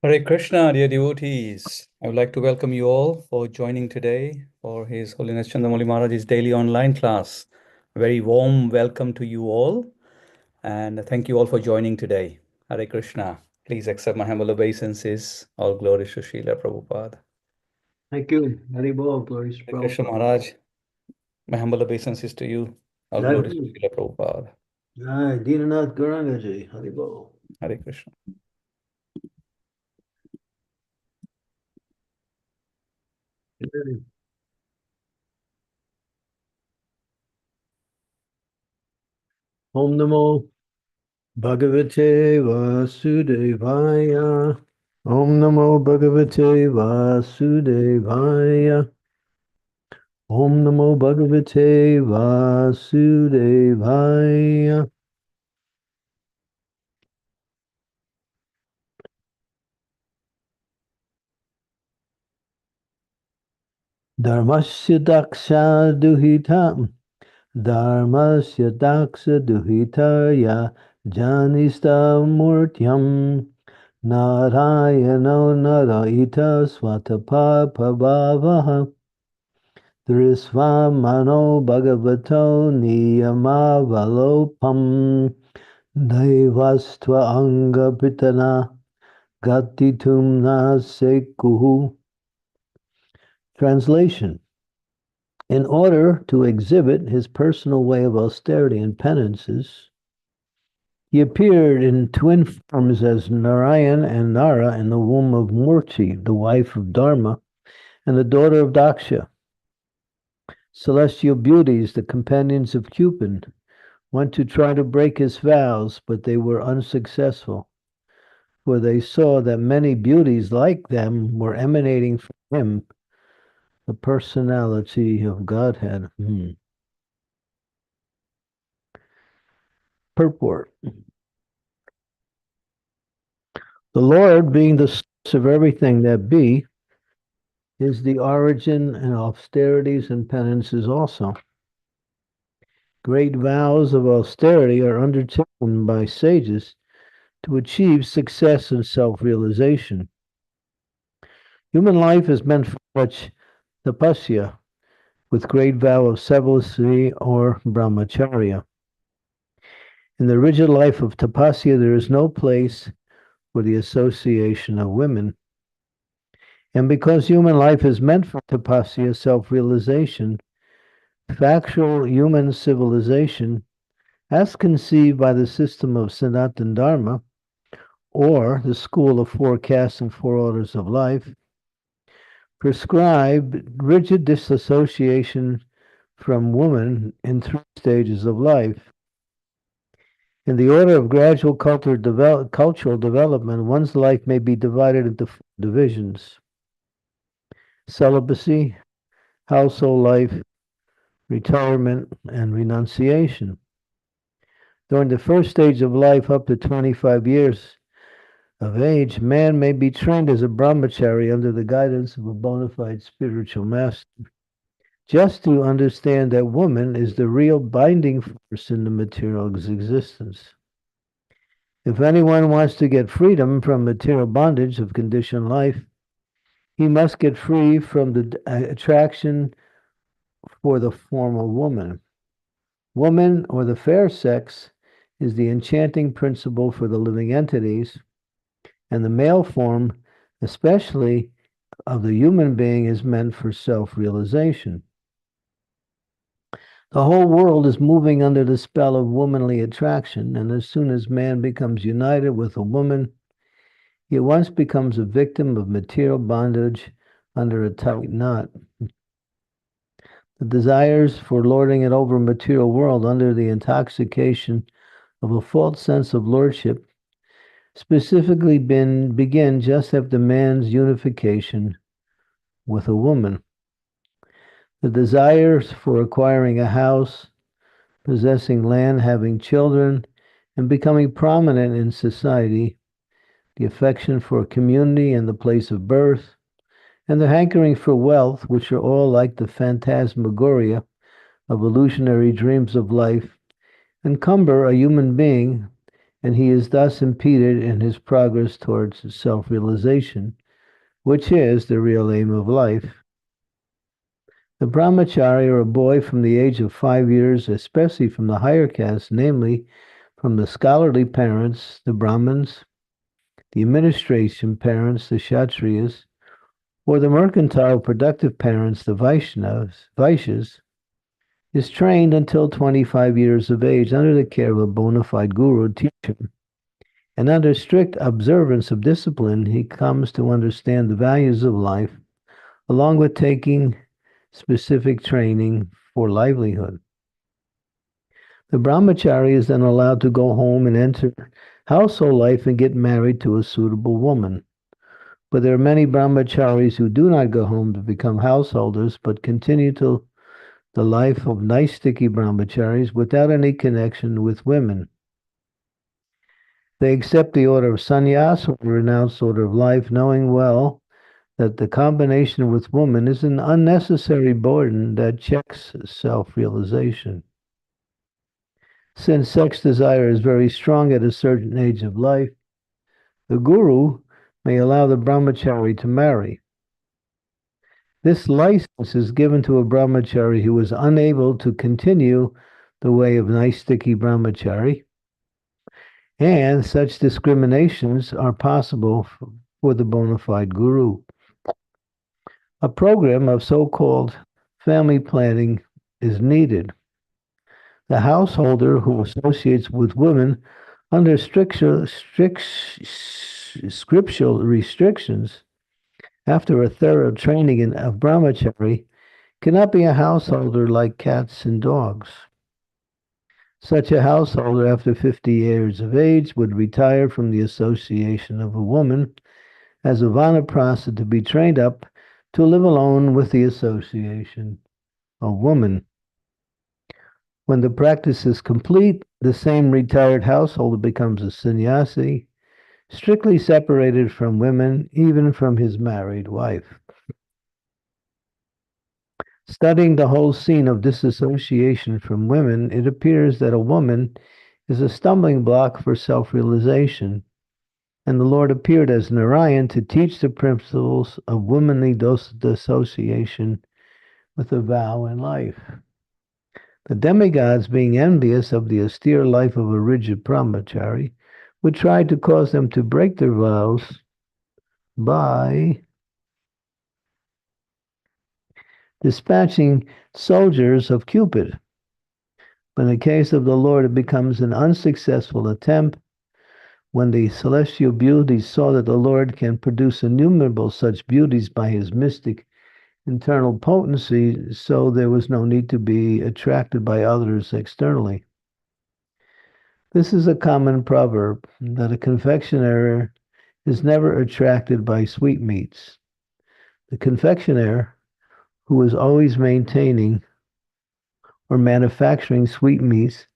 Hare Krishna, dear devotees. I would like to welcome you all for joining today for His Holiness Chandramauli Maharaj's daily online class. A very warm welcome to you all, and thank you all for joining today. Hare Krishna. Please accept my humble obeisances. All glories to Srila Prabhupada. Thank you. Haribol, glories to Hare Krishna Prabhupada. Maharaj, my humble obeisances to you. All Jai glories to Guru. Srila Prabhupada. Jai Dinanath Gaurangaji. Haribol. Hare Krishna. Om Namo Bhagavate Vasudevaya. Om Namo Bhagavate Vasudevaya. Om Namo Bhagavate Vasudevaya. Dharmasya daksha duhitam. Dharmasya daksha duhitaya. Janista murtyam. Narayano Naraita Swatapapabhavaha Drisvamano Bhagavato Niyamavalopam Daivastva Anga Pitana Gatitum Nasekuhu. Translation. In order to exhibit his personal way of austerity and penances, he appeared in twin forms as Narayan and Nara in the womb of Murti, the wife of Dharma, and the daughter of Daksha. Celestial beauties, the companions of Cupid, went to try to break his vows, but they were unsuccessful, for they saw that many beauties like them were emanating from him, the personality of Godhead. Purport. The Lord, being the source of everything that be, is the origin and austerities and penances also. Great vows of austerity are undertaken by sages to achieve success and self-realization. Human life is meant for such tapasya, with great vow of celibacy or brahmacharya. In the rigid life of tapasya, there is no place for the association of women. And because human life is meant for tapasya, self-realization, factual human civilization, as conceived by the system of Sanatana Dharma, or the school of four castes and four orders of life, prescribe rigid disassociation from woman in three stages of life. In the order of gradual cultural development, one's life may be divided into four divisions: celibacy, household life, retirement, and renunciation. During the first stage of life, up to 25 years of age, man may be trained as a brahmachari under the guidance of a bona fide spiritual master, just to understand that woman is the real binding force in the material existence. If anyone wants to get freedom from material bondage of conditioned life, he must get free from the attraction for the form of woman. Woman, or the fair sex, is the enchanting principle for the living entities, and the male form, especially of the human being, is meant for self-realization. The whole world is moving under the spell of womanly attraction, and as soon as man becomes united with a woman, he at once becomes a victim of material bondage under a tight knot. The desires for lording it over a material world under the intoxication of a false sense of lordship specifically begin just after man's unification with a woman. The desires for acquiring a house, possessing land, having children, and becoming prominent in society, the affection for community and the place of birth, and the hankering for wealth, which are all like the phantasmagoria of illusionary dreams of life, encumber a human being and he is thus impeded in his progress towards self-realization, which is the real aim of life. The brahmachari, or a boy from the age of 5 years, especially from the higher castes, namely from the scholarly parents, the Brahmins, the administration parents, the Kshatriyas, or the mercantile productive parents, the Vaishyas, is trained until 25 years of age under the care of a bona fide guru teacher. And under strict observance of discipline, he comes to understand the values of life, along with taking specific training for livelihood. The brahmachari is then allowed to go home and enter household life and get married to a suitable woman. But there are many brahmacharis who do not go home to become householders, but continue to the life of nice, sticky brahmacharis without any connection with women. They accept the order of sannyas, or renounced order of life, knowing well that the combination with woman is an unnecessary burden that checks self-realization. Since sex desire is very strong at a certain age of life, the guru may allow the brahmachari to marry. This license is given to a brahmachari who is unable to continue the way of nice, sticky brahmachari, and such discriminations are possible for the bona fide guru. A program of so-called family planning is needed. The householder who associates with women under scriptural restrictions after a thorough training of brahmachari cannot be a householder like cats and dogs. Such a householder, after 50 years of age, would retire from the association of a woman as a vanaprastha to be trained up to live alone with the association of woman. When the practice is complete, the same retired householder becomes a sannyasi, strictly separated from women, even from his married wife. Studying the whole scene of disassociation from women, it appears that a woman is a stumbling block for self-realization, and the Lord appeared as Narayan to teach the principles of womanly dissociation with a vow in life. The demigods, being envious of the austere life of a rigid brahmachari, would try to cause them to break their vows by dispatching soldiers of Cupid. But in the case of the Lord, it becomes an unsuccessful attempt. When the celestial beauties saw that the Lord can produce innumerable such beauties by his mystic internal potency, so there was no need to be attracted by others externally. This is a common proverb that a confectioner is never attracted by sweetmeats. The confectioner, who is always maintaining or manufacturing sweetmeats,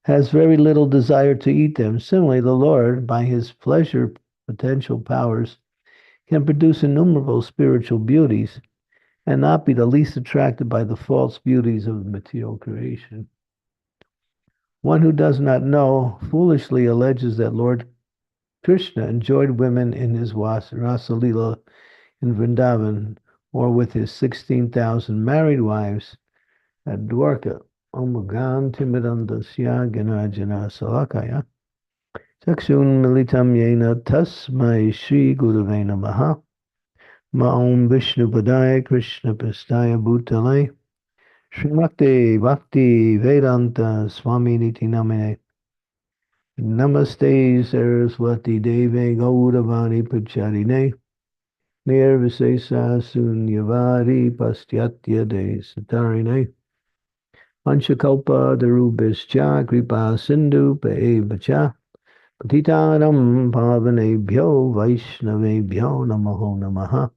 has very little desire to eat them. Similarly, the Lord, by his pleasure potential powers, can produce innumerable spiritual beauties and not be the least attracted by the false beauties of the material creation. One who does not know foolishly alleges that Lord Krishna enjoyed women in his Rasa Lila in Vrindavan, or with his 16,000 married wives at Dwarka. Omagan Timidandasya Ganajana Salakaya Chakshun Militam Yena Tasmai Shri Gurave Namaha Ma'om Vishnu Padaya Krishna Pastaya Bhutale Srimakti Bhakti Vedanta Swami Niti Namine Namaste Saraswati Deve Gauravani Pacharine Nirvisesa Sunyavari Pastyatya De Satarine Panchakalpa Darubhischa Kripa Sindhu Pevacha Patitanam Pavanebhyo Vaishnavebhyo Namaho Namaha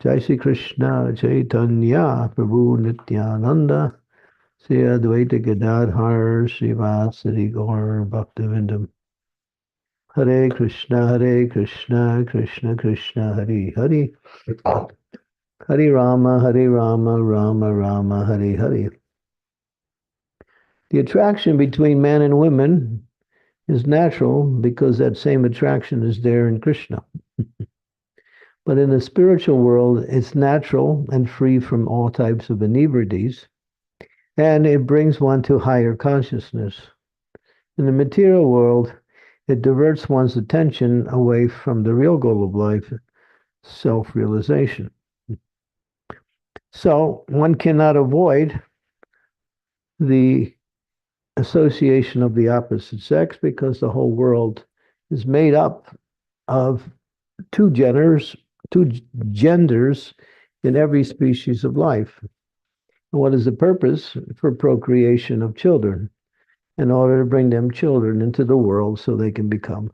Jai Shri Krishna Chaitanya Prabhu Nityananda Sri Advaita Gadadhar Srivasadi Gaur Bhaktivinoda Hare Krishna Krishna Krishna Hare Hare Hare Rama Rama Rama Hare Hare. The attraction between men and women is natural because that same attraction is there in Krishna. But in the spiritual world, it's natural and free from all types of inebrities, and it brings one to higher consciousness. In the material world, it diverts one's attention away from the real goal of life, self-realization. So one cannot avoid the association of the opposite sex because the whole world is made up of two genders in every species of life. And what is the purpose? For procreation of children, in order to bring them children into the world so they can become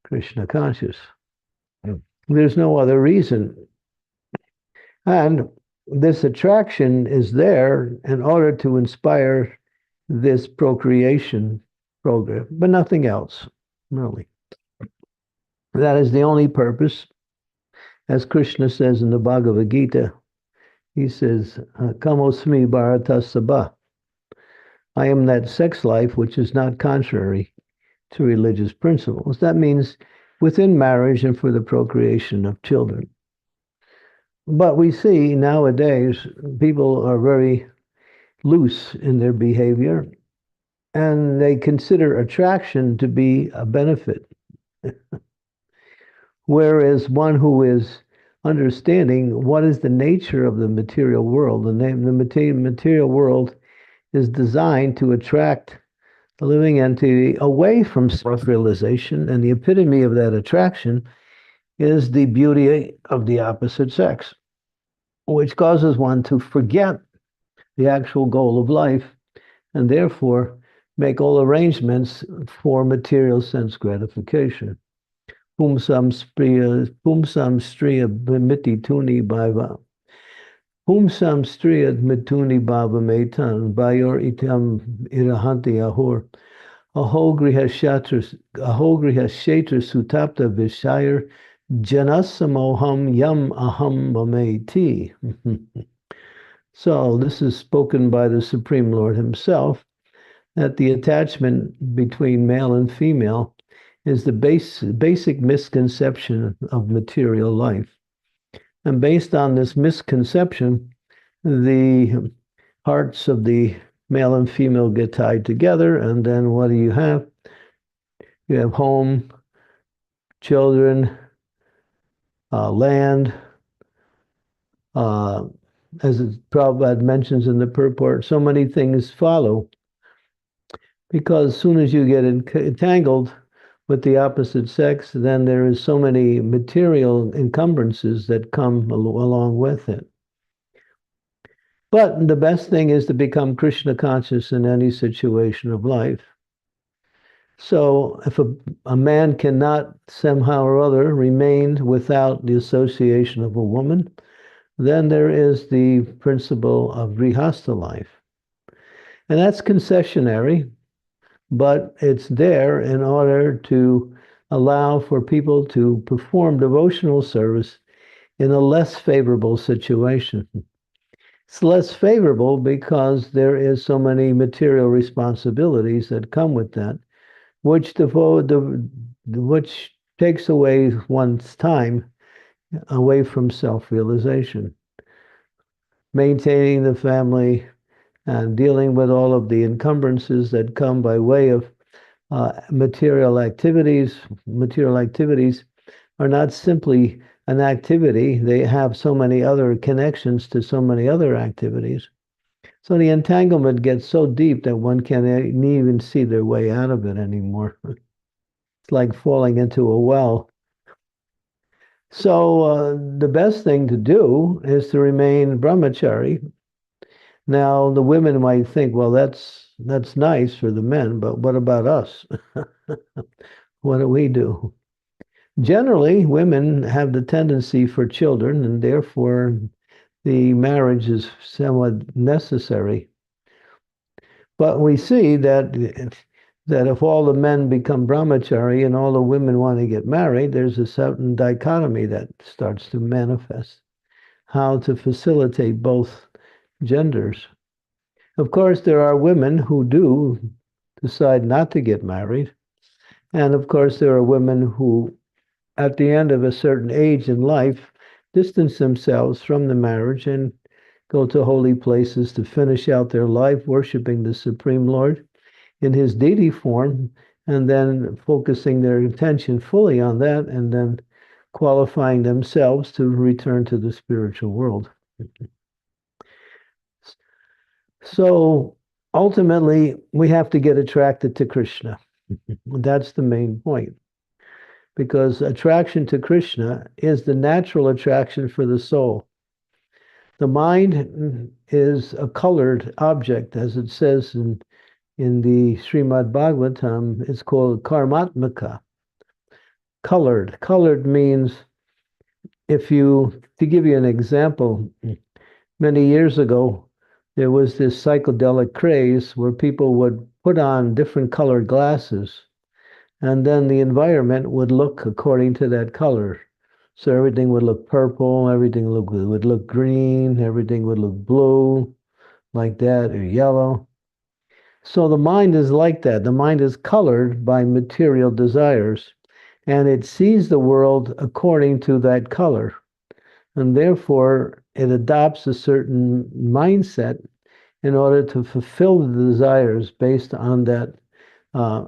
Krishna conscious. There's no other reason. And this attraction is there in order to inspire this procreation program, but nothing else, really. That is the only purpose. As Krishna says in the Bhagavad Gita, he says, Kamosmi Bharata Sabha. I am that sex life which is not contrary to religious principles. That means within marriage and for the procreation of children. But we see nowadays people are very loose in their behavior and they consider attraction to be a benefit. Whereas one who is understanding what is the nature of the material world, the material world is designed to attract the living entity away from self-realization, and the epitome of that attraction is the beauty of the opposite sex, which causes one to forget the actual goal of life and therefore make all arrangements for material sense gratification. Pumsam striya miti tuni bhava. Pumsam striya mituni bhava metan. Bayor itam irahanti ahor. Ahogriha kshetra sutapta vishayar janasamoham yam aham mameti. So this is spoken by the Supreme Lord himself, that the attachment between male and female is the basic misconception of material life. And based on this misconception, the hearts of the male and female get tied together, and then what do you have? You have home, children, land. As Prabhupada mentions in the purport, so many things follow, because as soon as you get entangled with the opposite sex, then there is so many material encumbrances that come along with it. But the best thing is to become Krishna conscious in any situation of life. So if a man cannot somehow or other remain without the association of a woman, then there is the principle of grihastha life. And that's concessionary, but it's there in order to allow for people to perform devotional service in a less favorable situation. It's less favorable because there is so many material responsibilities that come with that, which takes away one's time away from self-realization. Maintaining the family and dealing with all of the encumbrances that come by way of material activities. Material activities are not simply an activity. They have so many other connections to so many other activities. So the entanglement gets so deep that one can't even see their way out of it anymore. It's like falling into a well. So the best thing to do is to remain brahmachari. Now, the women might think, well, that's nice for the men, but what about us? What do we do? Generally, women have the tendency for children, and therefore the marriage is somewhat necessary. But we see that if all the men become brahmachari and all the women want to get married, there's a certain dichotomy that starts to manifest. How to facilitate both genders. Of course, there are women who do decide not to get married, And of course, there are women who, at the end of a certain age in life, distance themselves from the marriage and go to holy places to finish out their life worshiping the Supreme Lord in his deity form, and then focusing their attention fully on that, and then qualifying themselves to return to the spiritual world. So ultimately, we have to get attracted to Krishna. That's the main point, because attraction to Krishna is the natural attraction for the soul. The mind is a colored object, as it says in the Srimad Bhagavatam. It's called karmatmaka. Colored. Colored means, to give you an example, many years ago, there was this psychedelic craze where people would put on different colored glasses, and then the environment would look according to that color. So everything would look purple, everything would look green, everything would look blue, like that, or yellow. So the mind is like that. The mind is colored by material desires, and it sees the world according to that color. And therefore, it adopts a certain mindset in order to fulfill the desires based on that, uh,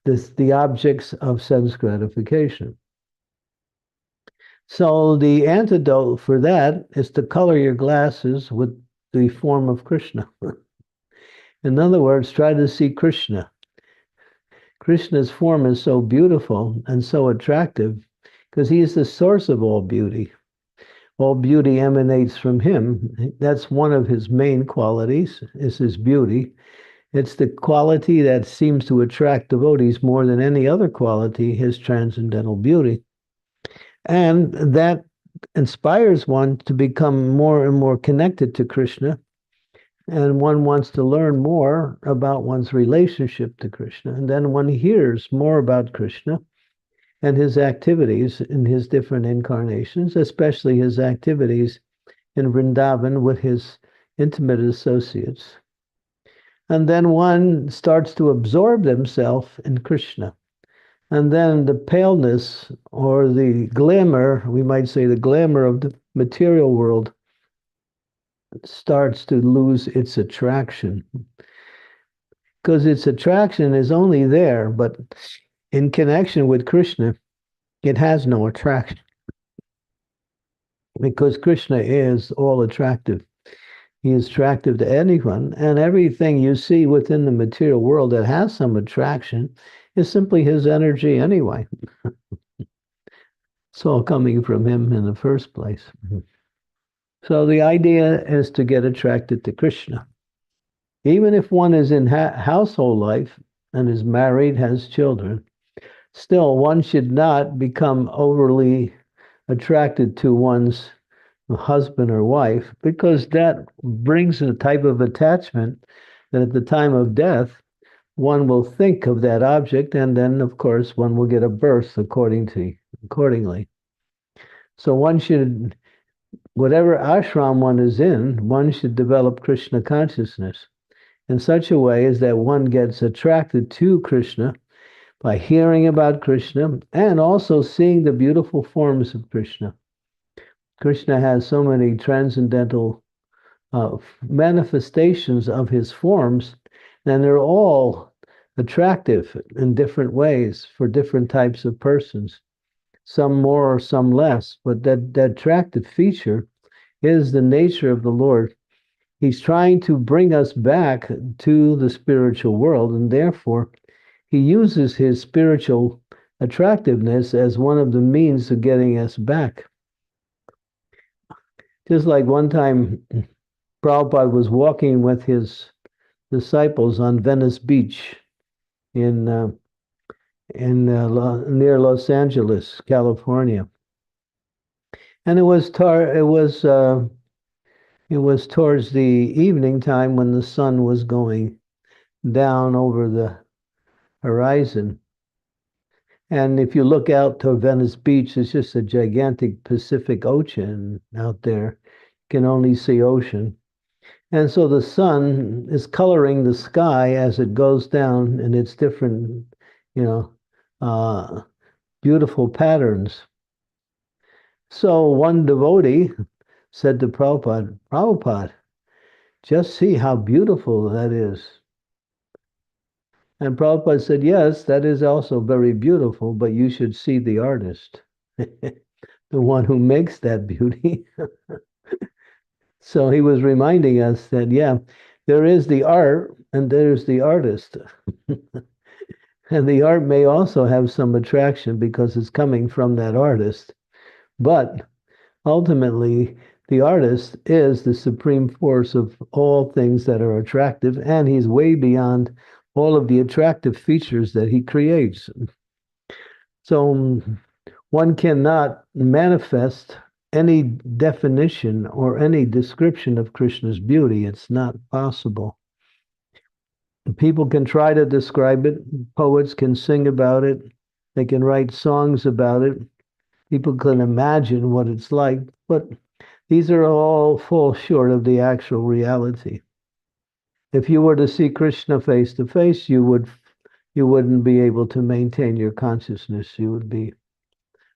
the objects of sense gratification. So the antidote for that is to color your glasses with the form of Krishna. In other words, try to see Krishna. Krishna's form is so beautiful and so attractive because he is the source of all beauty. All beauty emanates from him. That's one of his main qualities, is his beauty. It's the quality that seems to attract devotees more than any other quality, his transcendental beauty. And that inspires one to become more and more connected to Krishna. And one wants to learn more about one's relationship to Krishna. And then one hears more about Krishna and his activities in his different incarnations, especially his activities in Vrindavan with his intimate associates. And then one starts to absorb themselves in Krishna. And then the paleness or the glamour, we might say the glamour of the material world, starts to lose its attraction. Because its attraction is only there, but in connection with Krishna, it has no attraction. Because Krishna is all attractive. He is attractive to anyone, and everything you see within the material world that has some attraction is simply his energy anyway. It's all coming from him in the first place. So the idea is to get attracted to Krishna. Even if one is in household life and is married, has children, still one should not become overly attracted to one's husband or wife, because that brings a type of attachment that at the time of death, one will think of that object, and then, of course, one will get a birth accordingly. So one should, whatever ashram one is in, one should develop Krishna consciousness in such a way as that one gets attracted to Krishna by hearing about Krishna and also seeing the beautiful forms of Krishna. Krishna has so many transcendental manifestations of his forms, and they're all attractive in different ways for different types of persons, some more or some less, but that attractive feature is the nature of the Lord. He's trying to bring us back to the spiritual world, and therefore he uses his spiritual attractiveness as one of the means of getting us back. Just like one time Prabhupada was walking with his disciples on Venice Beach in near Los Angeles, California, and it was towards the evening time when the sun was going down over the horizon. And if you look out to Venice Beach, it's just a gigantic Pacific Ocean out there. You can only see ocean. And so the sun is coloring the sky as it goes down in its different, you know, uh, beautiful patterns. So one devotee said to Prabhupada, Prabhupada, just see how beautiful that is. And Prabhupada said, yes, that is also very beautiful, but you should see the artist, the one who makes that beauty. So he was reminding us that, yeah, there is the art and there's the artist. And the art may also have some attraction because it's coming from that artist. But ultimately, the artist is the supreme force of all things that are attractive, and he's way beyond all of the attractive features that he creates. So one cannot manifest any definition or any description of Krishna's beauty. It's not possible. People can try to describe it, poets can sing about it, they can write songs about it, people can imagine what it's like, but these are all fall short of the actual reality. If you were to see Krishna face to face, you wouldn't be able to maintain your consciousness. You would be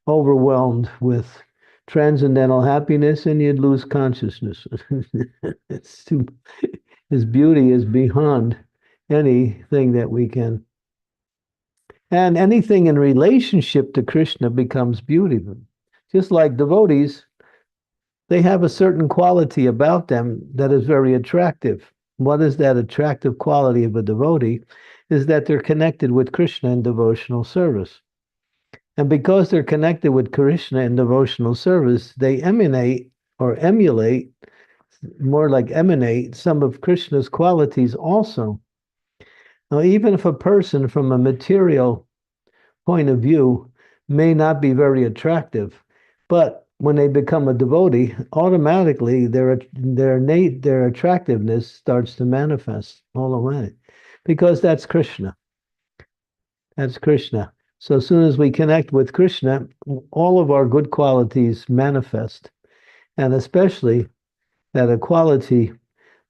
overwhelmed with transcendental happiness and you'd lose consciousness. It's too, his beauty is beyond anything that we can. And anything in relationship to Krishna becomes beautiful. Just like devotees, they have a certain quality about them that is very attractive. What is that attractive quality of a devotee? Is that they're connected with Krishna in devotional service. And because they're connected with Krishna in devotional service, they emanate or emulate, more like emanate, some of Krishna's qualities also. Now, even if a person from a material point of view may not be very attractive, but when they become a devotee, automatically their attractiveness starts to manifest all the way, because that's Krishna. That's Krishna. So as soon as we connect with Krishna, all of our good qualities manifest, and especially that a quality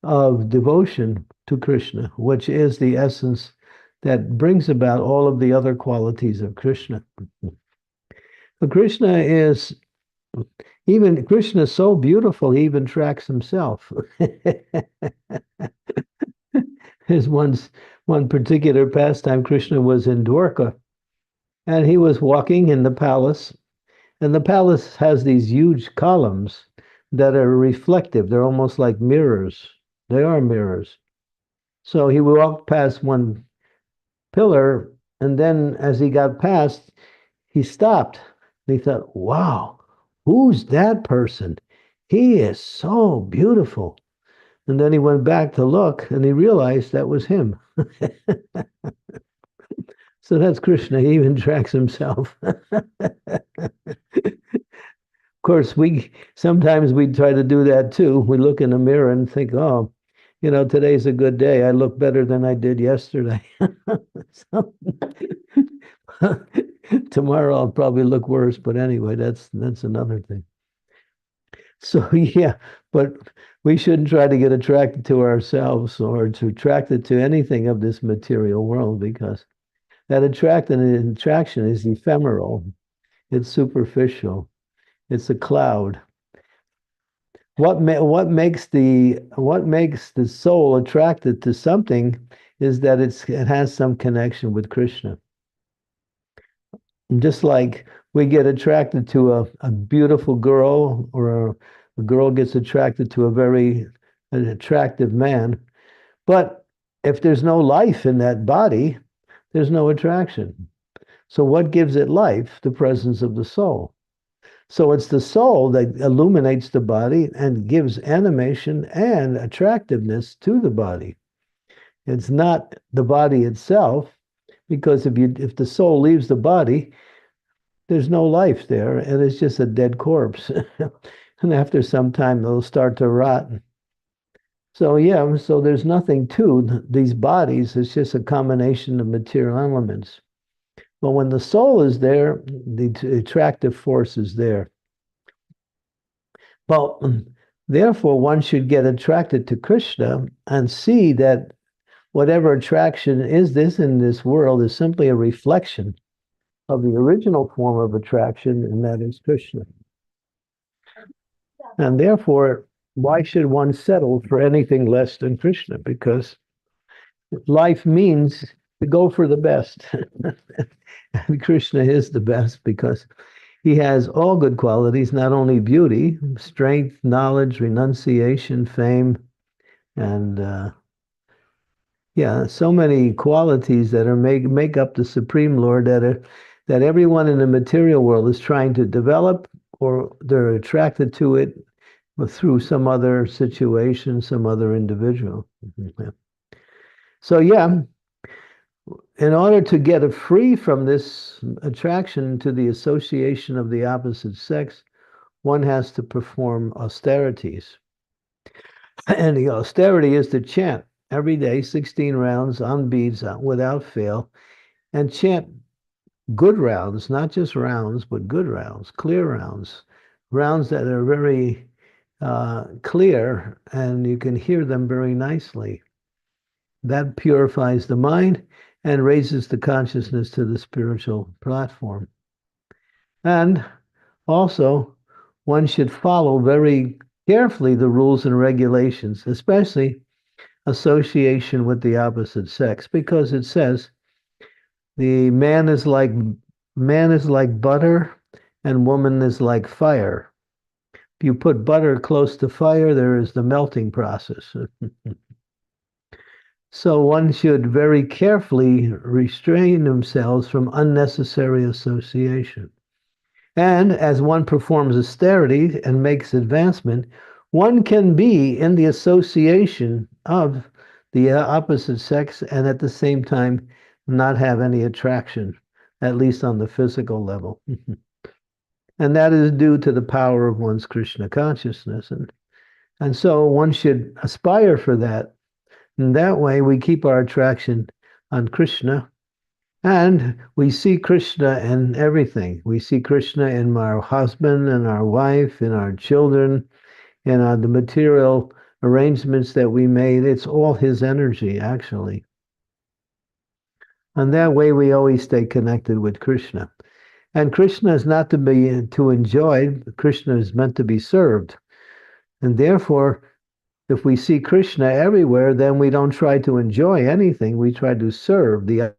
of devotion to Krishna, which is the essence that brings about all of the other qualities of Krishna. But Krishna is so beautiful, he even tracks himself. There's one particular pastime, Krishna was in Dwarka, and he was walking in the palace, and the palace has these huge columns that are reflective. They're almost like mirrors. They are mirrors. So he walked past one pillar, and then as he got past, he stopped. And he thought, wow, who's that person? He is so beautiful. And then he went back to look and he realized that was him. So that's Krishna. He even tracks himself. Of course, we sometimes we try to do that too. We look in the mirror and think, oh, today's a good day. I look better than I did yesterday. So, tomorrow I'll probably look worse, but anyway, that's another thing. So yeah, but we shouldn't try to get attracted to ourselves or to attracted to anything of this material world, because that attraction is ephemeral. It's superficial. It's a cloud. What makes the soul attracted to something is that it has some connection with Krishna. Just like we get attracted to a beautiful girl, or a girl gets attracted to a very attractive man. But if there's no life in that body, there's no attraction. So what gives it life? The presence of the soul. So it's the soul that illuminates the body and gives animation and attractiveness to the body. It's not the body itself, because if the soul leaves the body, there's no life there, and it's just a dead corpse. And after some time, they'll start to rot. So yeah, so there's nothing to these bodies. It's just a combination of material elements. But when the soul is there, the attractive force is there. But therefore, one should get attracted to Krishna and see that whatever attraction is this in this world is simply a reflection of the original form of attraction, and that is Krishna. And therefore, why should one settle for anything less than Krishna? Because life means to go for the best. And Krishna is the best because he has all good qualities, not only beauty, strength, knowledge, renunciation, fame, and yeah, so many qualities that are make up the Supreme Lord that everyone in the material world is trying to develop, or they're attracted to it through some other situation, some other individual. So yeah, in order to get free from this attraction to the association of the opposite sex, one has to perform austerities. And the austerity is to chant every day 16 rounds on beads without fail, and chant good rounds, not just rounds, but good rounds, clear rounds, rounds that are very clear and you can hear them very nicely. That purifies the mind and raises the consciousness to the spiritual platform. And also, one should follow very carefully the rules and regulations, especially association with the opposite sex, because it says the man is like butter and woman is like fire. If you put butter close to fire, there is the melting process. So one should very carefully restrain themselves from unnecessary association. And as one performs austerity and makes advancement, one can be in the association of the opposite sex and at the same time not have any attraction, at least on the physical level. And that is due to the power of one's Krishna consciousness. And so one should aspire for that. And that way we keep our attraction on Krishna. And we see Krishna in everything. We see Krishna in our husband and our wife, in our children, in the material arrangements that we made. It's all his energy, actually. And that way we always stay connected with Krishna. And Krishna is not to be to enjoy. Krishna is meant to be served. And therefore, if we see Krishna everywhere, then we don't try to enjoy anything. We try to serve the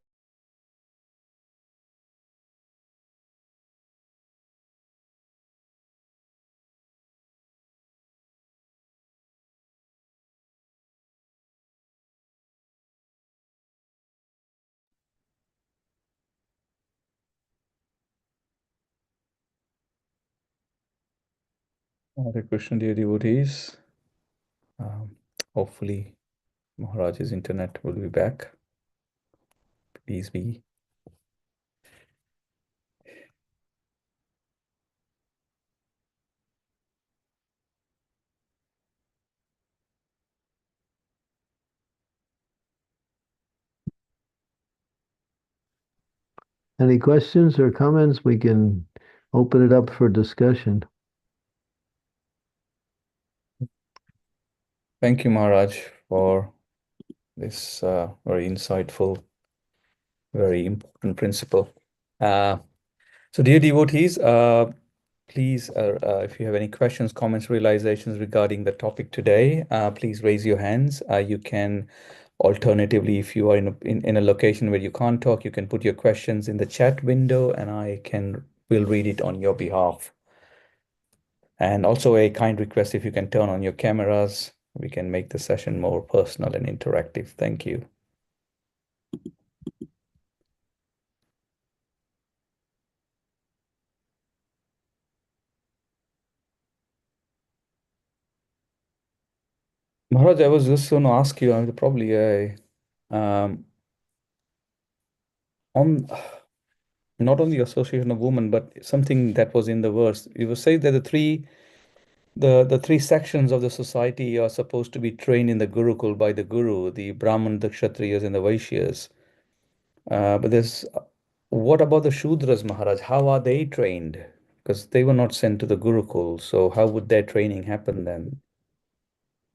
Hare Krishna, dear devotees. Um, Hopefully, Maharaj's internet will be back. Please be. Any questions or comments? We can open it up for discussion. Thank you, Maharaj, for this very insightful, very important principle. Uh, so, dear devotees, please, if you have any questions, comments, realizations regarding the topic today, please raise your hands. You can alternatively, if you are in a location where you can't talk, you can put your questions in the chat window and will read it on your behalf. And also a kind request, if you can turn on your cameras, we can make the session more personal and interactive. Thank you. Maharaj, I was just going to ask you, probably on not on the association of women, but something that was in the verse. You were saying that the three sections of the society are supposed to be trained in the Gurukul by the Guru, the Brahman, the Kshatriyas, and the Vaishyas. But what about the Shudras, Maharaj? How are they trained? Because they were not sent to the Gurukul, so how would their training happen then?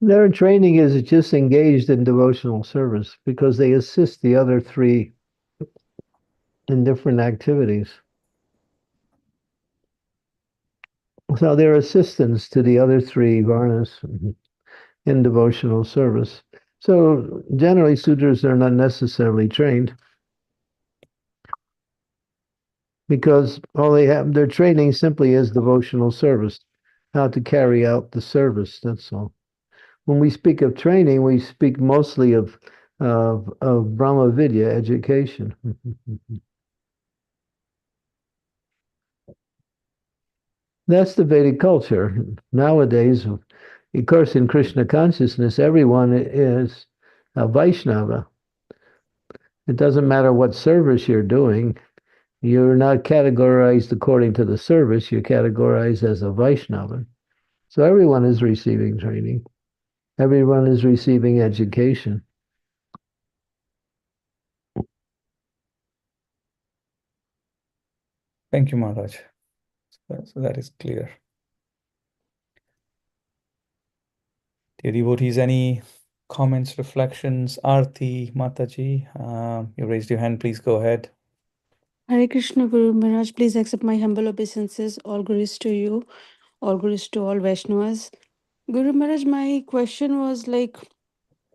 Their training is just engaged in devotional service because they assist the other three in different activities. So they're assistants to the other three varnas in devotional service. So generally, Sudras are not necessarily trained because all they have, their training simply is devotional service, how to carry out the service. That's all. When we speak of training, we speak mostly of Brahma Vidya education. That's the Vedic culture. Nowadays, of course, in Krishna consciousness, everyone is a Vaishnava. It doesn't matter what service you're doing. You're not categorized according to the service. You're categorized as a Vaishnava. So everyone is receiving training. Everyone is receiving education. Thank you, Maharaj. So that is clear. Dear devotees, any comments, reflections? Aarti, Mataji, you raised your hand. Please go ahead. Hare Krishna Guru Maharaj, please accept my humble obeisances. All gurus to you, all gurus to all Vaishnavas. Guru Maharaj, my question was like,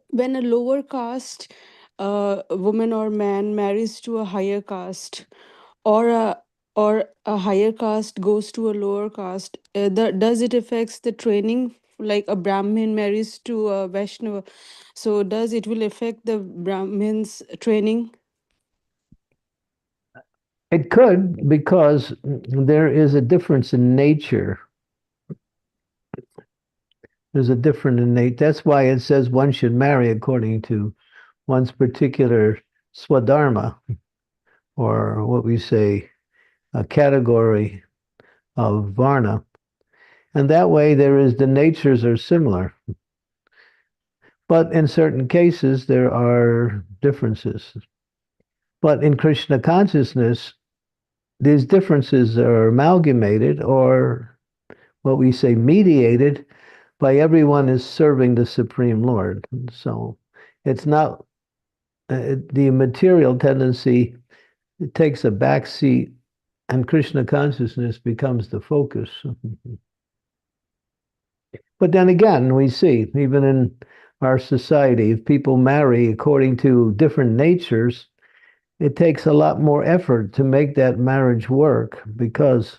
when a lower caste woman or man marries to a higher caste, or a higher caste goes to a lower caste, does it affects the training? Like a Brahmin marries to a Vaishnava, so does it will affect the Brahmin's training? It could, because there is a difference in nature. There's a different innate. That's why it says one should marry according to one's particular swadharma, or what we say, a category of varna. And that way, the natures are similar. But in certain cases, there are differences. But in Krishna consciousness, these differences are amalgamated, or what we say mediated, by everyone is serving the Supreme Lord. So it's not the material tendency, it takes a back seat, and Krishna consciousness becomes the focus. But then again, we see, even in our society, if people marry according to different natures, it takes a lot more effort to make that marriage work because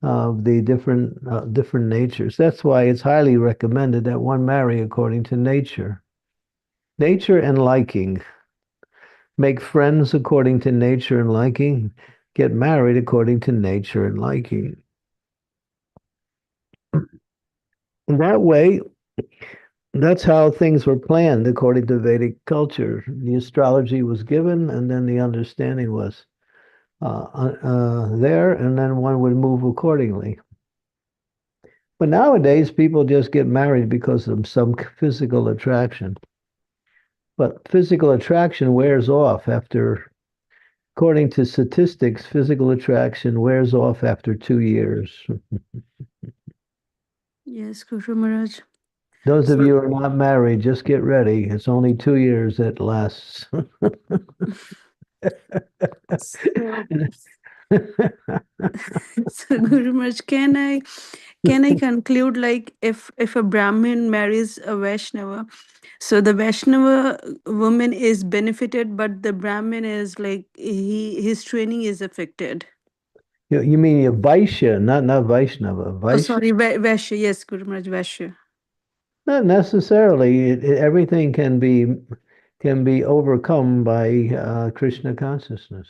of the different natures. That's why it's highly recommended that one marry according to nature. Nature and liking. Make friends according to nature and liking. Get married according to nature and liking. That way, that's how things were planned according to Vedic culture. The astrology was given, and then the understanding was there, and then one would move accordingly. But nowadays, people just get married because of some physical attraction. But physical attraction wears off after, according to statistics, physical attraction wears off after 2 years. Yes, Guru Maharaj. Those of you who are not married, just get ready. It's only 2 years that lasts. So, so Guru Maharaj, can I conclude, like, if a Brahmin marries a Vaishnava, so the Vaishnava woman is benefited, but the Brahmin is like his training is affected. You mean a Vaishya, not Vaishnava. Oh, Vaishya? sorry, Vaishya. Yes, Guru Maharaj, Vaishya. Not necessarily. Everything can be overcome by Krishna consciousness.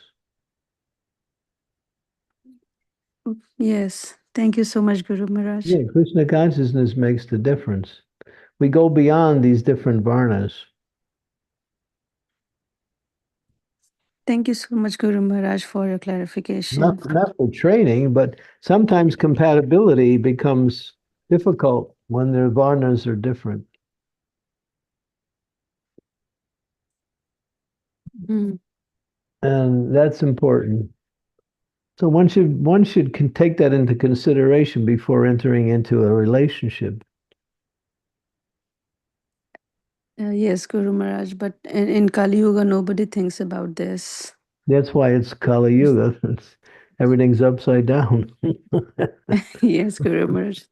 Yes. Thank you so much, Guru Maharaj. Yeah, Krishna consciousness makes the difference. We go beyond these different varnas. Thank you so much, Guru Maharaj, for your Not, clarification. not for training, but sometimes compatibility becomes difficult when their varnas are different. Mm. And that's important. So one should take that into consideration before entering into a relationship. Yes, Guru Maharaj, but in Kali Yuga, nobody thinks about this. That's why it's Kali Yuga. Everything's upside down. Yes, Guru Maharaj.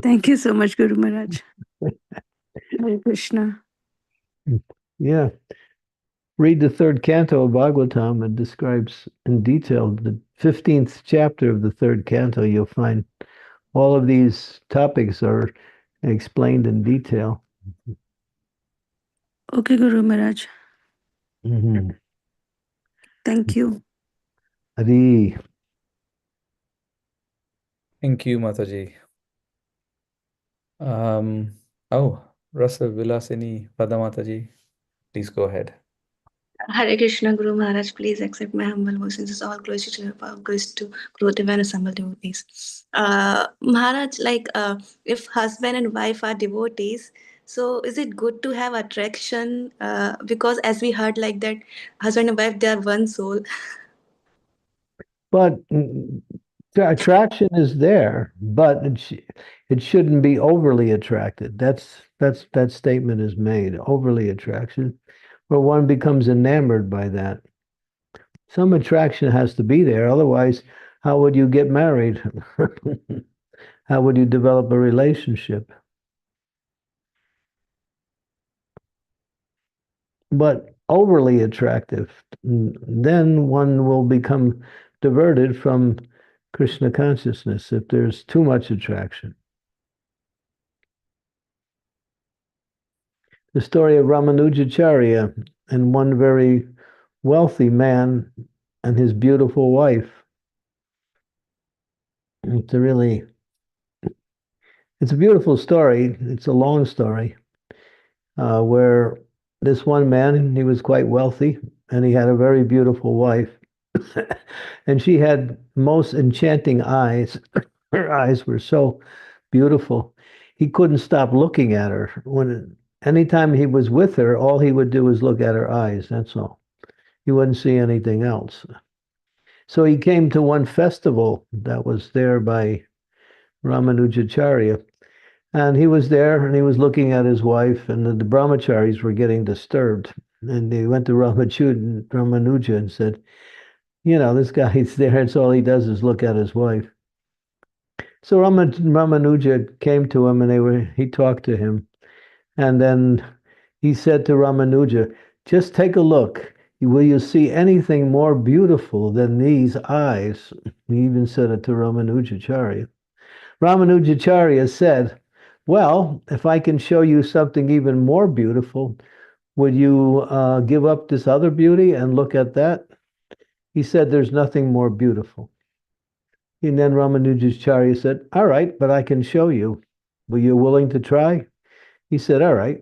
Thank you so much, Guru Maharaj. Hare Krishna. Yeah. Read the third canto of Bhagavatam. It describes in detail the 15th chapter of the third canto. You'll find all of these topics are explained in detail. Okay, Guru Maharaj. Mm-hmm. Thank you. Adi. Thank you, Mataji. Oh, Rasa Vilasini Padamataji, please go ahead. Hare Krishna Guru Maharaj, please accept my humble obeisances. All glories to your power, grace to Groteva and assembled devotees. Maharaj, if husband and wife are devotees, so is it good to have attraction? Because as we heard, like that, husband and wife, they are one soul. But the attraction is there, but it shouldn't be overly attracted. That statement is made. Overly attraction, where one becomes enamored by that. Some attraction has to be there. Otherwise, how would you get married? How would you develop a relationship? But overly attractive, then one will become diverted from Krishna consciousness if there's too much attraction. The story of Ramanujacharya and one very wealthy man and his beautiful wife. It's a beautiful story. It's a long story where this one man, he was quite wealthy and he had a very beautiful wife. And she had most enchanting eyes. Her eyes were so beautiful. He couldn't stop looking at her. Anytime he was with her, all he would do was look at her eyes. That's all. He wouldn't see anything else. So he came to one festival that was there by Ramanujacharya. And he was there and he was looking at his wife, and the brahmacharis were getting disturbed. And they went to Ramanuja and said, this guy's there. It's all he does is look at his wife. So Ramanuja came to him and he talked to him. And then he said to Ramanuja, just take a look. Will you see anything more beautiful than these eyes? He even said it to Ramanujacharya. Ramanujacharya said, well, if I can show you something even more beautiful, would you give up this other beauty and look at that? He said, there's nothing more beautiful. And then Ramanujacharya said, all right, but I can show you. Were you willing to try? He said, all right.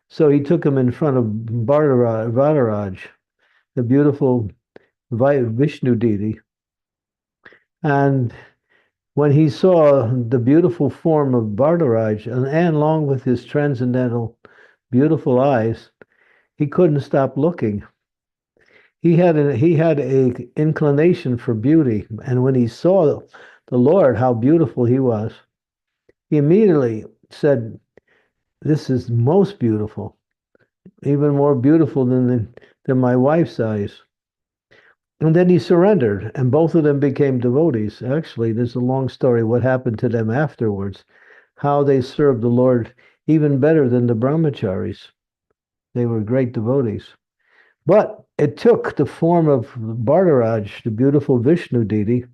So he took him in front of Vadaraj, the beautiful Vishnu deity. And when he saw the beautiful form of Vadaraj, and along with his transcendental beautiful eyes, he couldn't stop looking. He had a inclination for beauty, and when he saw the Lord, how beautiful he was, he immediately said, "This is most beautiful, even more beautiful than my wife's eyes." And then he surrendered, and both of them became devotees. Actually, there's a long story what happened to them afterwards, how they served the Lord even better than the brahmacharis. They were great devotees. But it took the form of Bhartaraj, the beautiful Vishnu deity.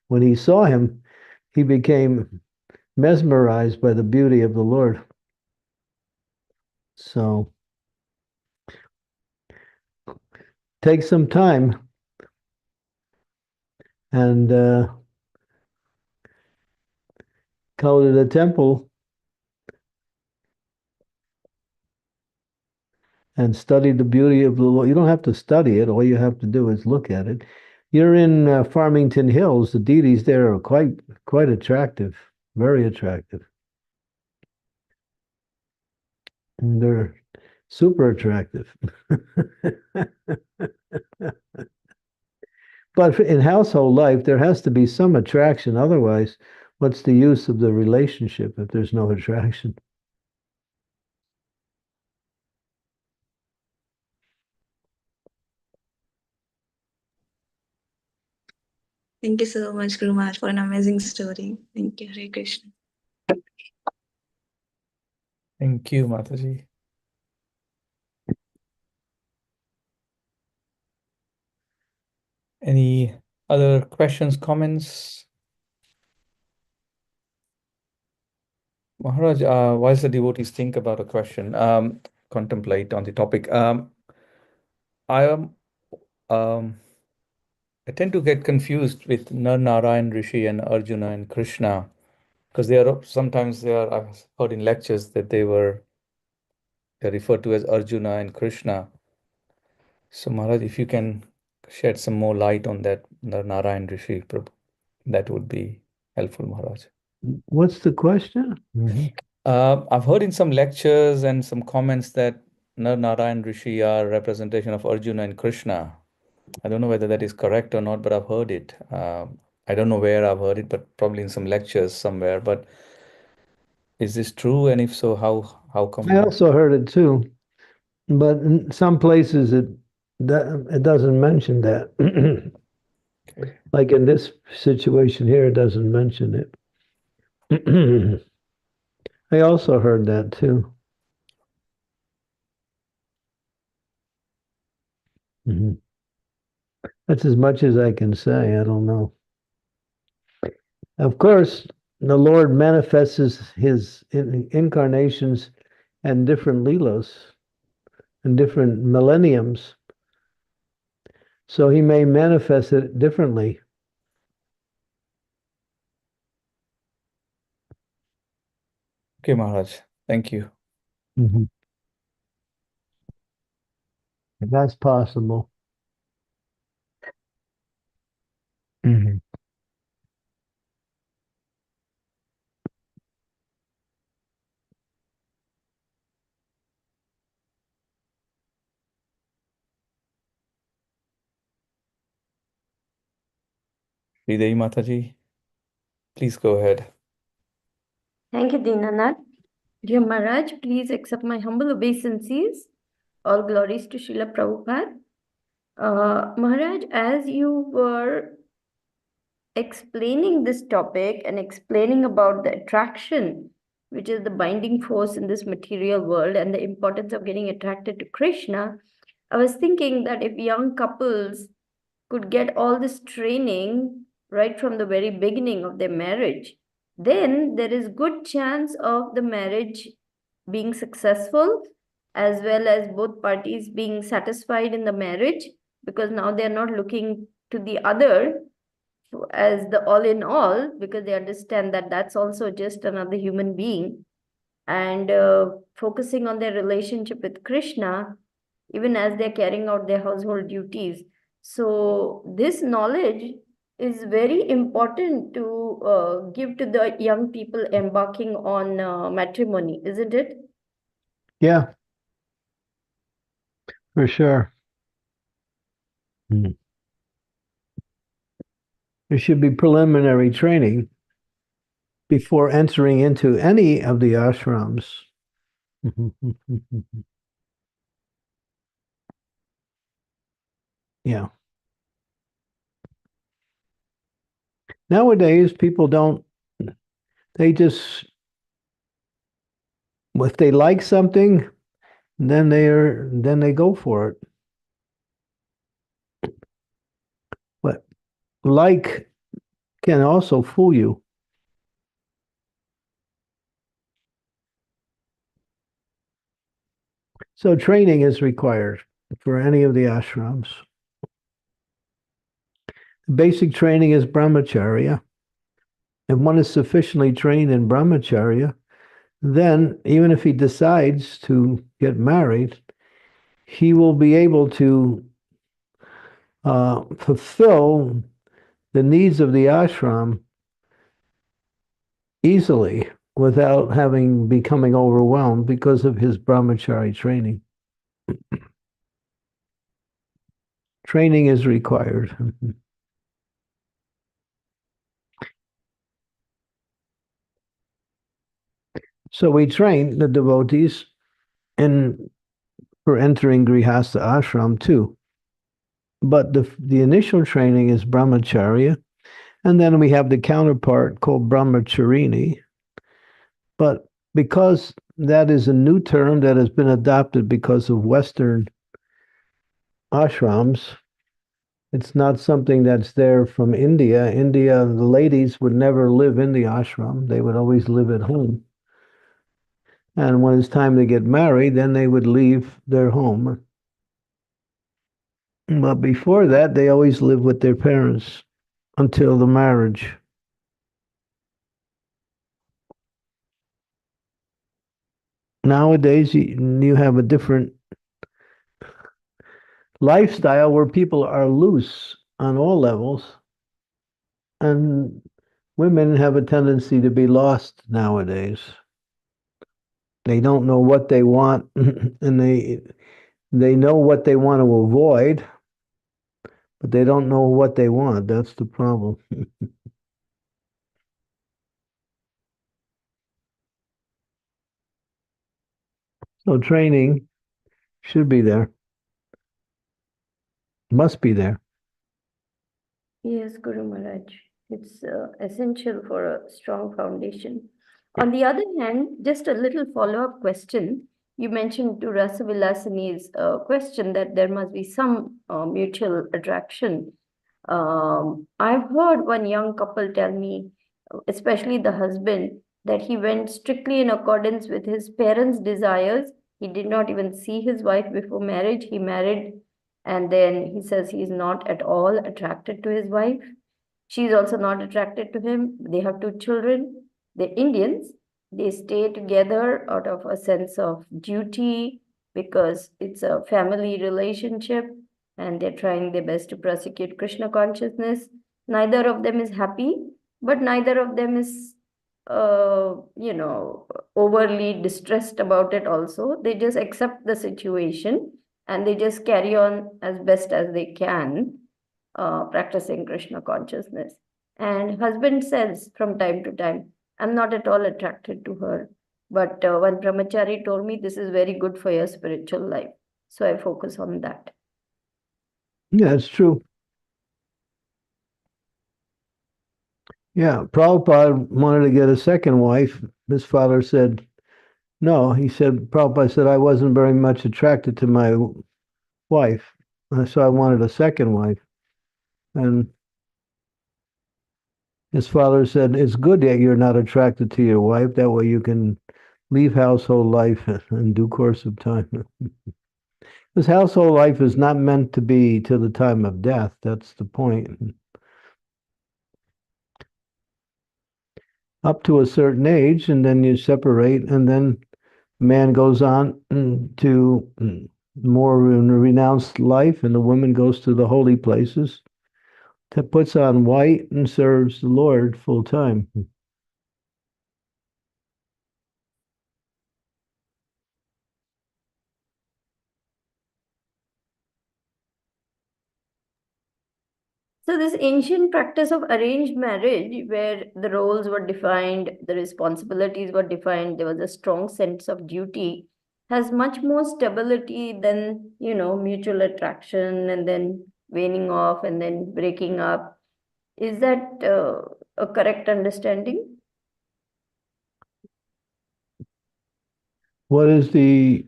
When he saw him, he became mesmerized by the beauty of the Lord. So take some time and go to the temple and study the beauty of the Lord. You don't have to study it. All you have to do is look at it. You're in Farmington Hills. The deities there are quite attractive, very attractive. And they're super attractive. But in household life, there has to be some attraction. Otherwise, what's the use of the relationship if there's no attraction? Thank you so much, Guru Maharaj, for an amazing story. Thank you, Hare Krishna. Thank you, Mataji. Any other questions, comments? Maharaj, why does the devotees think about a question? Contemplate on the topic. I am I tend to get confused with Narayan Rishi and Arjuna and Krishna, because I've heard in lectures that they're referred to as Arjuna and Krishna. So Maharaj, if you can shed some more light on that Narayan Rishi, that would be helpful, Maharaj. What's the question? I've heard in some lectures and some comments that Narayan Rishi are representation of Arjuna and Krishna. I don't know whether that is correct or not, but I've heard it. I don't know where I've heard it, but probably in some lectures somewhere. But is this true? And if so, how come? I also heard it too, but in some places it doesn't mention that. Okay. Like in this situation here, it doesn't mention it. I also heard that too. That's as much as I can say. I don't know. Of course, the Lord manifests his incarnations and different leelas and different millenniums. So he may manifest it differently. Okay, Maharaj. Thank you. That's possible. Sridevi Mataji, please go ahead. Thank you, Dinanath. Dear Maharaj, please accept my humble obeisances. All glories to Srila Prabhupada. Maharaj, as you were explaining this topic and explaining about the attraction, which is the binding force in this material world, and the importance of getting attracted to Krishna, I was thinking that if young couples could get all this training right from the very beginning of their marriage, then there is good chance of the marriage being successful, as well as both parties being satisfied in the marriage, because now they're not looking to the other as the all in all, because they understand that that's also just another human being, and focusing on their relationship with Krishna, even as they're carrying out their household duties. So this knowledge is very important to give to the young people embarking on matrimony, isn't it? Yeah, for sure. There should be preliminary training before entering into any of the ashrams. Yeah. Nowadays, people don't, they just, if they like something, then they go for it. But like can also fool you. So training is required for any of the ashrams. Basic training is brahmacharya. If one is sufficiently trained in brahmacharya, then even if he decides to get married, he will be able to fulfill the needs of the ashram easily without becoming overwhelmed because of his brahmachari training. Training is required. So we train the devotees for entering Grihastha ashram too. But the initial training is brahmacharya, And then we have the counterpart called brahmacharini. But because that is a new term that has been adopted because of Western ashrams, it's not something that's there from India. India, the ladies would never live in the ashram. They would always live at home. And when it's time to get married, then they would leave their home. But before that, they always lived with their parents until the marriage. Nowadays, you have a different lifestyle where people are loose on all levels, and women have a tendency to be lost nowadays. They don't know what they want, and they know what they want to avoid, but they don't know what they want. That's the problem. So training should be there, must be there. Yes, Guru Maharaj. It's essential for a strong foundation. On the other hand, just a little follow-up question. You mentioned to Rasavilasini's question that there must be some mutual attraction. I've heard one young couple tell me, especially the husband, that he went strictly in accordance with his parents' desires. He did not even see his wife before marriage. He married, and then he says he is not at all attracted to his wife. She's also not attracted to him. They have two children. They're Indians. They stay together out of a sense of duty because it's a family relationship and they're trying their best to prosecute Krishna consciousness. Neither of them is happy, but neither of them is, overly distressed about it also. They just accept the situation and they just carry on as best as they can, practicing Krishna consciousness. And husband says from time to time, I'm not at all attracted to her. But one brahmachari told me this is very good for your spiritual life. So I focus on that. Yeah, it's true. Yeah, Prabhupada wanted to get a second wife. His father said, no. He said, Prabhupada said, I wasn't very much attracted to my wife. So I wanted a second wife. And his father said, it's good that you're not attracted to your wife. That way you can leave household life in due course of time. This household life is not meant to be till the time of death. That's the point. Up to a certain age, and then you separate, and then man goes on to more renounced life, and the woman goes to the holy places, puts on white, and serves the Lord full time. So this ancient practice of arranged marriage, where the roles were defined, the responsibilities were defined, there was a strong sense of duty, has much more stability than, mutual attraction and then waning off and then breaking up. Is that a correct understanding? What is the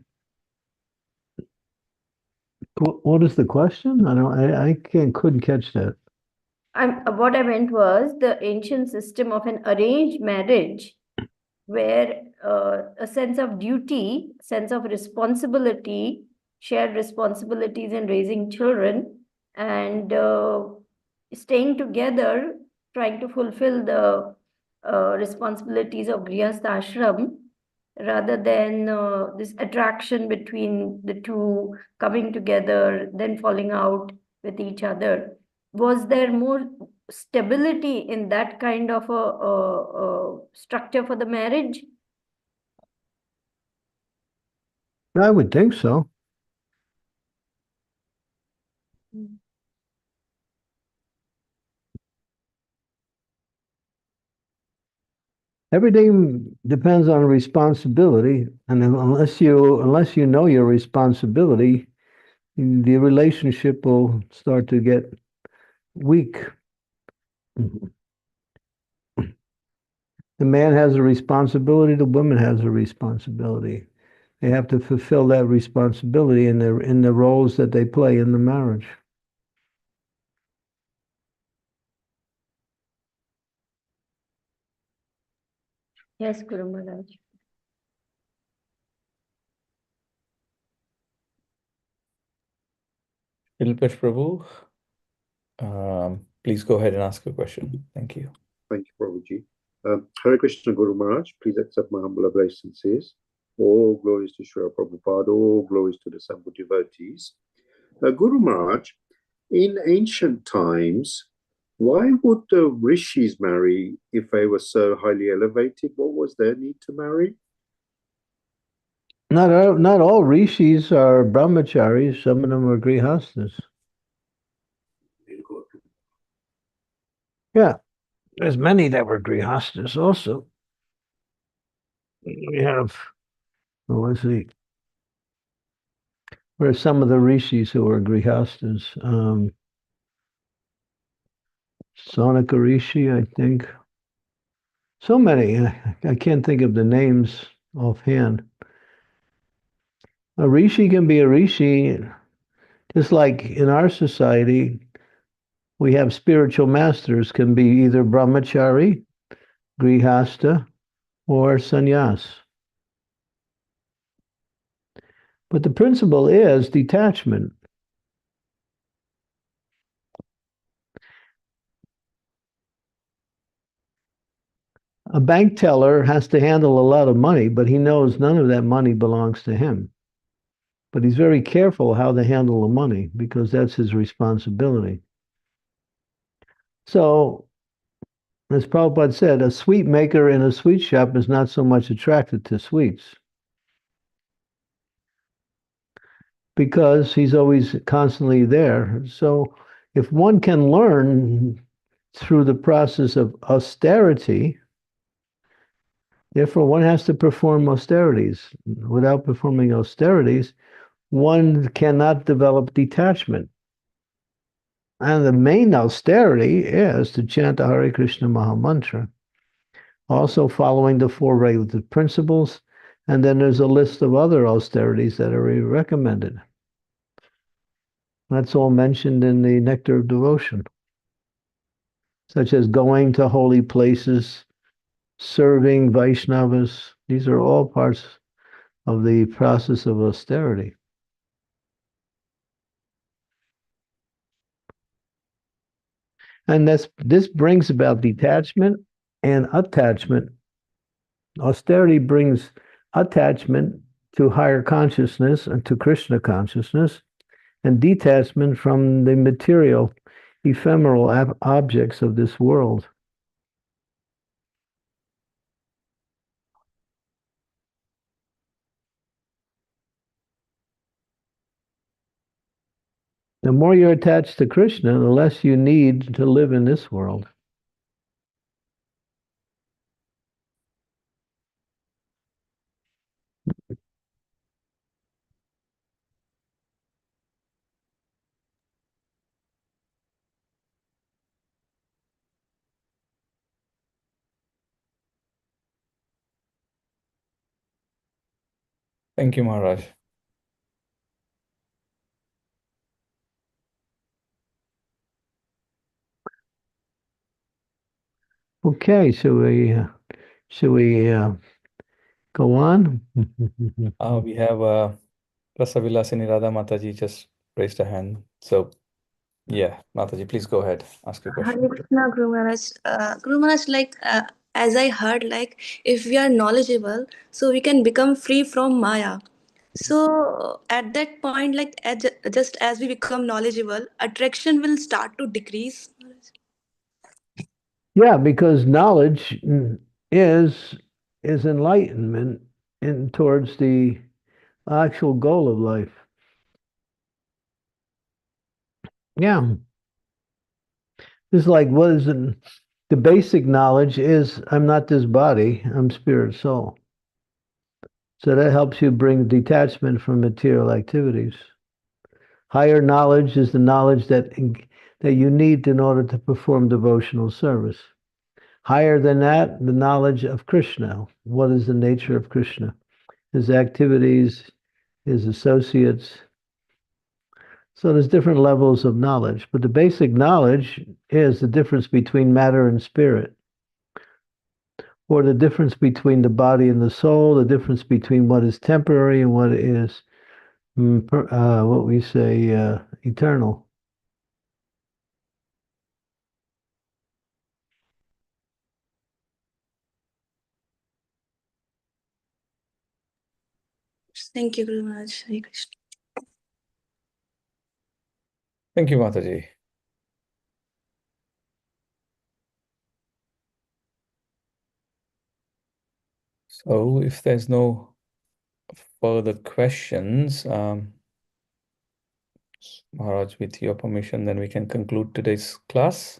question? I couldn't catch that. What I meant was the ancient system of an arranged marriage where a sense of duty, sense of responsibility, shared responsibilities in raising children, and staying together, trying to fulfill the responsibilities of Grihastha ashram, rather than this attraction between the two coming together, then falling out with each other. Was there more stability in that kind of a structure for the marriage? I would think so. Everything depends on responsibility, and unless you know your responsibility, the relationship will start to get weak. The man has a responsibility, the woman has a responsibility. They have to fulfill that responsibility in the roles that they play in the marriage. Yes, Guru Maharaj. Ilpesh Prabhu, please go ahead and ask your question. Thank you. Thank you, Prabhuji. Hare Krishna Guru Maharaj, please accept my humble obeisances. All glories to Srila Prabhupada, all glories to the assembled devotees. Guru Maharaj, in ancient times, why would the rishis marry if they were so highly elevated? What was their need to marry? Not all rishis are brahmacharis. Some of them are grihastas. Yeah, there's many that were grihastas also. We have, let's see, where some of the rishis who were grihastas. Sanaka Rishi, I think. So many. I can't think of the names offhand. A rishi can be a rishi, just like in our society, we have spiritual masters, can be either brahmachari, grihasta, or sannyas. But the principle is detachment. A bank teller has to handle a lot of money, but he knows none of that money belongs to him. But he's very careful how to handle the money because that's his responsibility. So, as Prabhupada said, a sweet maker in a sweet shop is not so much attracted to sweets because he's always constantly there. So, if one can learn through the process of austerity, therefore one has to perform austerities. Without performing austerities, one cannot develop detachment. And the main austerity is to chant the Hare Krishna Maha Mantra, also following the four regulative principles. And then there's a list of other austerities that are recommended. That's all mentioned in the Nectar of Devotion, such as going to holy places, serving Vaishnavas. These are all parts of the process of austerity. And this brings about detachment and attachment. Austerity brings attachment to higher consciousness and to Krishna consciousness, and detachment from the material, ephemeral objects of this world. The more you're attached to Krishna, the less you need to live in this world. Thank you, Maharaj. Okay, should we go on? We have Rasavilasini Radha Mataji just raised a hand. So, yeah, Mataji, please go ahead. Ask your question. Hare Krishna, Guru Maharaj. Guru Maharaj, as I heard, if we are knowledgeable, so we can become free from Maya. So at that point, just as we become knowledgeable, attraction will start to decrease. Yeah, because knowledge is enlightenment in towards the actual goal of life. Yeah. It's like what is it? The basic knowledge is I'm not this body, I'm spirit soul. So that helps you bring detachment from material activities. Higher knowledge is the knowledge that you need in order to perform devotional service. Higher than that, the knowledge of Krishna. What is the nature of Krishna? His activities, his associates. So there's different levels of knowledge, but the basic knowledge is the difference between matter and spirit, or the difference between the body and the soul, the difference between what is temporary and what is what we say eternal. Thank you, Guru Maharaj. Hare Krishna. Thank you, Mataji. So if there's no further questions, Maharaj, with your permission, then we can conclude today's class.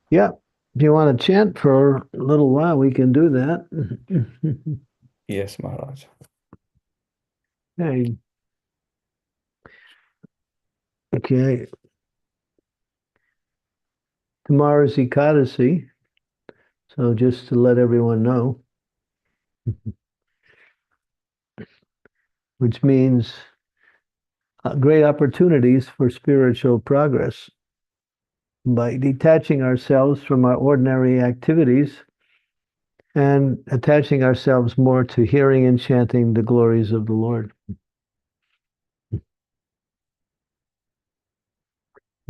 Yeah. If you want to chant for a little while, we can do that. Yes, Maharaj. Hey. Okay. Tomorrow's Ekadasi. So just to let everyone know, which means great opportunities for spiritual progress. By detaching ourselves from our ordinary activities and attaching ourselves more to hearing and chanting the glories of the Lord.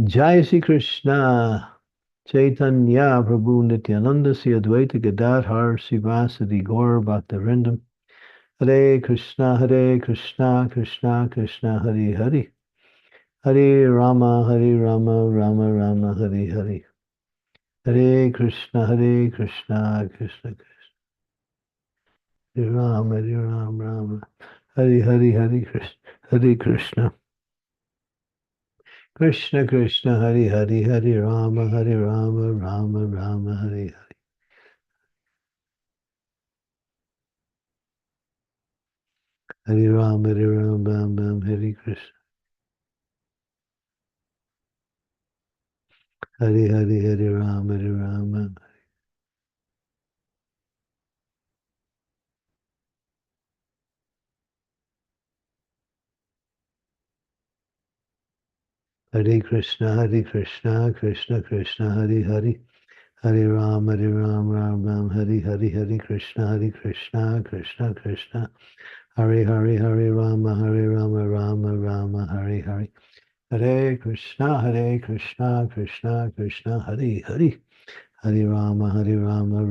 Jai Sri Krishna, Chaitanya Prabhu Nityananda Sri Advaita Gadadhar Sivasadi Gaur Bhaktivinoda Hare Krishna, Krishna Krishna, Hare Hare. Hare Rama, Rama Rama, Hare Hare. Hare Krishna, Krishna Krishna. Hare Rama, Rama. Hare Krishna, Krishna. Krishna Krishna, Hare Rama, Rama Rama, Hare Hare. Hare Rama, Hare Krishna. Hare Rama, Rama. Hare Krishna, Krishna Krishna, Hare Hare. Hare Rama, Rama, Hare Hare Krishna, Krishna Krishna. Hare Rama, Rama, Hare Hare. Hare Krishna, Krishna Krishna, Hare Hare. Hare Rama, Rama,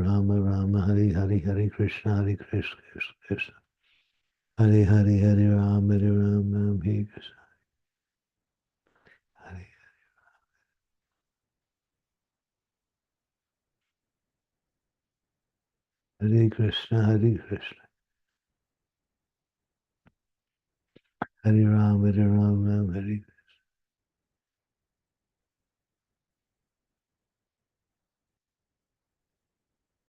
Hare Krishna, Krishna. Hare Rama, Hare Krishna. Hare Krishna, Krishna. Hare Rama, Hare